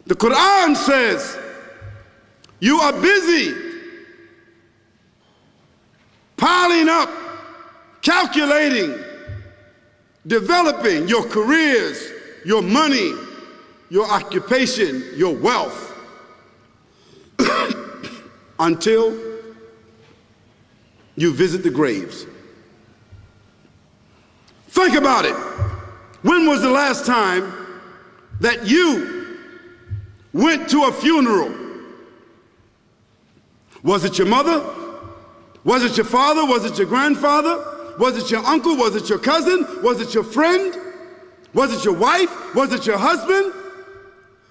The Quran says, you are busy piling up, calculating, developing your careers, your money, your occupation, your wealth, until you visit the graves. Think about it. When was the last time that you went to a funeral? Was it your mother? Was it your father? Was it your grandfather? Was it your uncle? Was it your cousin? Was it your friend? Was it your wife? Was it your husband?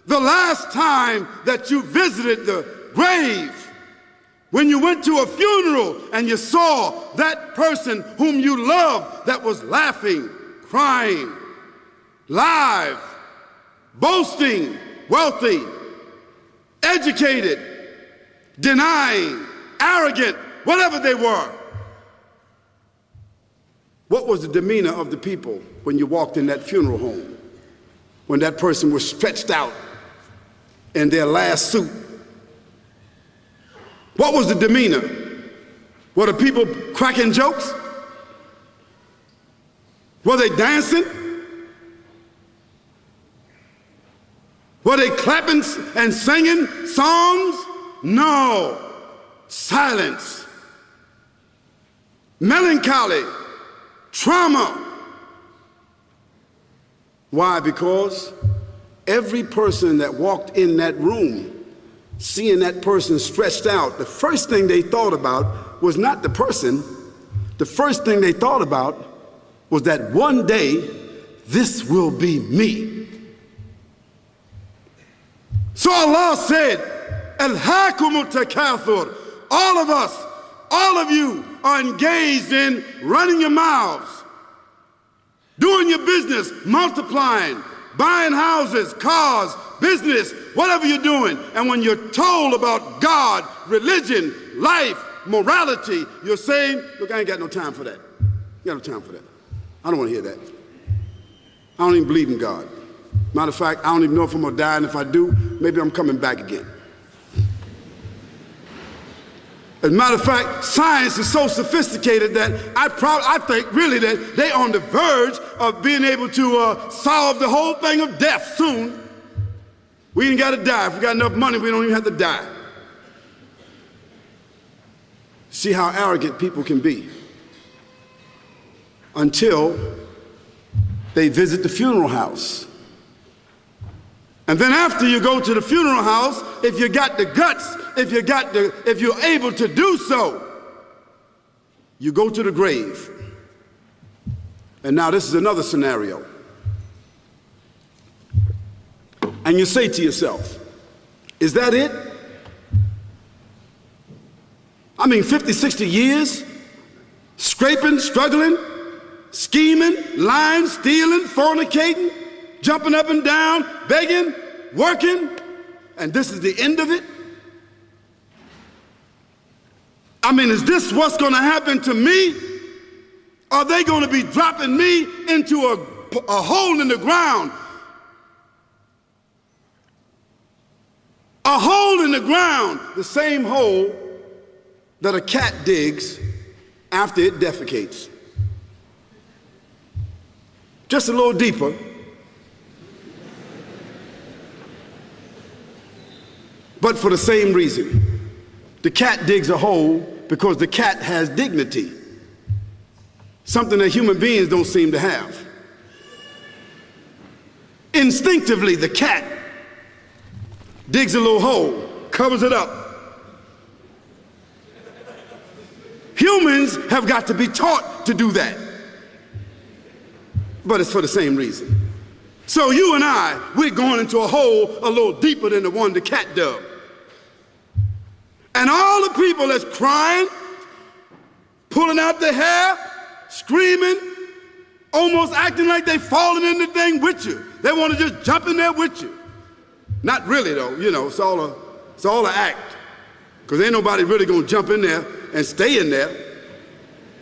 The last time that you visited the grave, when you went to a funeral and you saw that person whom you loved that was laughing, crying, live, boasting, wealthy, educated, denying, arrogant, whatever they were. What was the demeanor of the people when you walked in that funeral home? When that person was stretched out in their last suit? What was the demeanor? Were the people cracking jokes? Were they dancing? Were they clapping and singing songs? No. Silence. Melancholy. Trauma. Why? Because every person that walked in that room, seeing that person stretched out, the first thing they thought about was not the person. The first thing they thought about was that one day, this will be me. So Allah said, Alhaakumut takathur. All of us, all of you are engaged in running your mouths, doing your business, multiplying, buying houses, cars, business, whatever you're doing. And when you're told about God, religion, life, morality, you're saying, look, I ain't got no time for that. I got no time for that. I don't want to hear that. I don't even believe in God. Matter of fact, I don't even know if I'm going to die, and if I do, maybe I'm coming back again. As a matter of fact, science is so sophisticated that I think really that they're on the verge of being able to solve the whole thing of death soon. We ain't got to die. If we got enough money, we don't even have to die. See how arrogant people can be until they visit the funeral house. And then after you go to the funeral house, if you got the guts, if you're able to do so, you go to the grave. And now this is another scenario. And you say to yourself, is that it? I mean, 50, 60 years, scraping, struggling, scheming, lying, stealing, fornicating, jumping up and down, begging, working, and this is the end of it? I mean, is this what's going to happen to me? Are they going to be dropping me into a hole in the ground? A hole in the ground, the same hole that a cat digs after it defecates. Just a little deeper. But for the same reason. The cat digs a hole because the cat has dignity. Something that human beings don't seem to have. Instinctively, the cat digs a little hole, covers it up. Humans have got to be taught to do that. But it's for the same reason. So you and I, we're going into a hole a little deeper than the one the cat dug. And all the people that's crying, pulling out their hair, screaming, almost acting like they falling in the thing with you. They want to just jump in there with you. Not really though, you know, it's all an act. Because ain't nobody really going to jump in there and stay in there.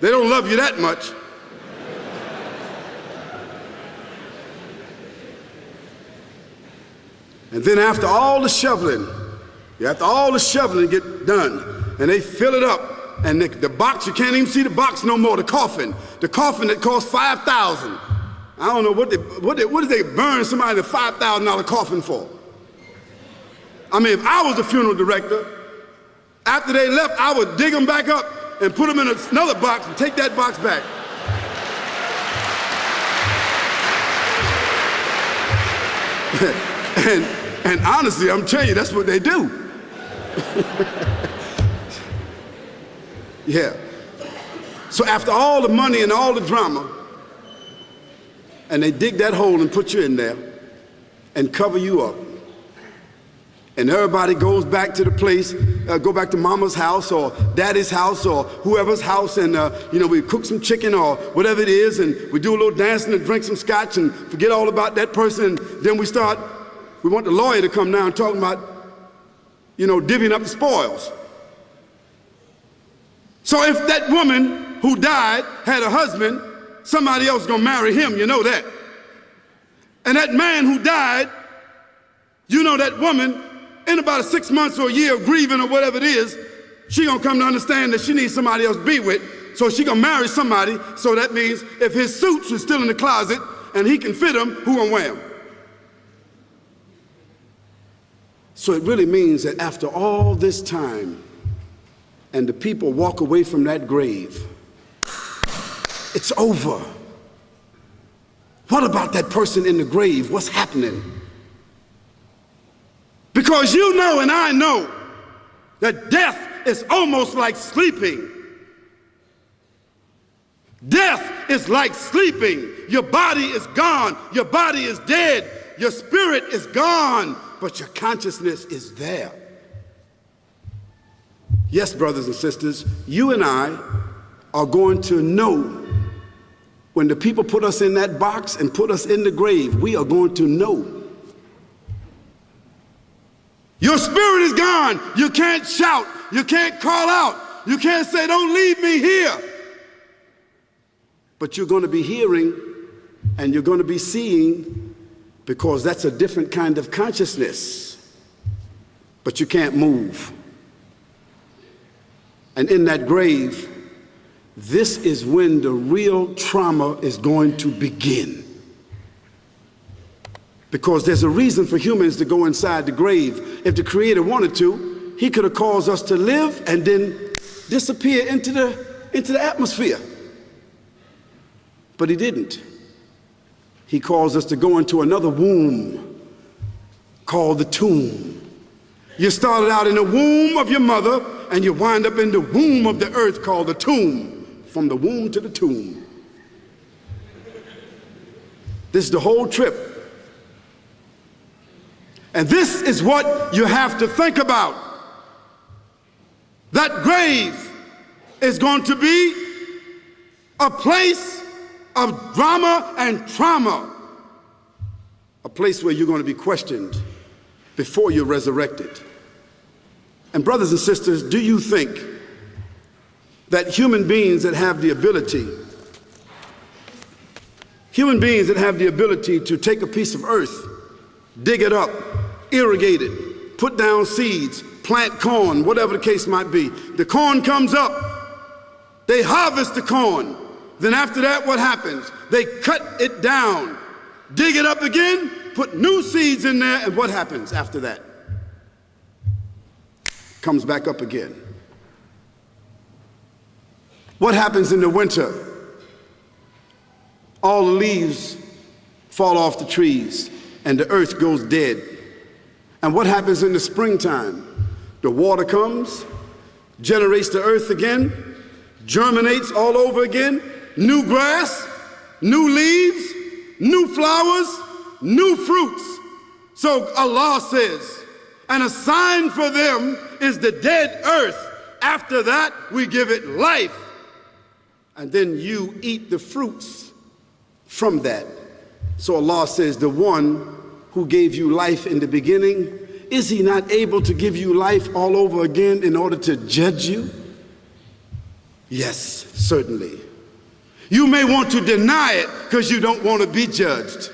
They don't love you that much. And then after all the shoveling get done, and they fill it up, and the box, you can't even see the box no more, the coffin that cost $5,000. I don't know what did they burn somebody the $5,000 coffin for? I mean, if I was a funeral director, after they left, I would dig them back up and put them in another box and take that box back. and honestly, I'm telling you, that's what they do. Yeah. So after all the money and all the drama, and they dig that hole and put you in there and cover you up, and everybody goes back to the place, go back to mama's house or daddy's house or whoever's house, and we cook some chicken or whatever it is, and we do a little dancing and drink some scotch and forget all about that person, and then we want the lawyer to come now and talk about, divvying up the spoils. So if that woman who died had a husband, somebody else is gonna marry him, you know that. And that man who died, that woman, in about 6 months or a year of grieving or whatever it is, she gonna come to understand that she needs somebody else to be with, so she gonna marry somebody. So that means if his suits are still in the closet and he can fit them, who gonna wear them? So it really means that after all this time, and the people walk away from that grave, it's over. What about that person in the grave? What's happening? Because you know and I know that death is almost like sleeping. Death is like sleeping. Your body is gone. Your body is dead. Your spirit is gone, but your consciousness is there. Yes, brothers and sisters, you and I are going to know when the people put us in that box and put us in the grave, we are going to know. Your spirit is gone. You can't shout. You can't call out. You can't say, don't leave me here. But you're going to be hearing and you're going to be seeing, because that's a different kind of consciousness. But you can't move. And in that grave, this is when the real trauma is going to begin. Because there's a reason for humans to go inside the grave. If the Creator wanted to, He could have caused us to live and then disappear into the atmosphere. But He didn't. He caused us to go into another womb called the tomb. You started out in the womb of your mother, and you wind up in the womb of the earth called the tomb. From the womb to the tomb. This is the whole trip. And this is what you have to think about. That grave is going to be a place of drama and trauma. A place where you're going to be questioned before you're resurrected. And brothers and sisters, do you think that human beings that have the ability to take a piece of earth, dig it up, irrigate it, put down seeds, plant corn, whatever the case might be. The corn comes up, they harvest the corn. Then after that, what happens? They cut it down, dig it up again, put new seeds in there, and what happens after that? Comes back up again. What happens in the winter? All the leaves fall off the trees and the earth goes dead. And what happens in the springtime? The water comes, generates the earth again, germinates all over again, new grass, new leaves, new flowers, new fruits. So Allah says, and a sign for them is the dead earth. After that, we give it life. And then you eat the fruits from that. So Allah says, the one who gave you life in the beginning, is He not able to give you life all over again in order to judge you? Yes, certainly. You may want to deny it because you don't want to be judged.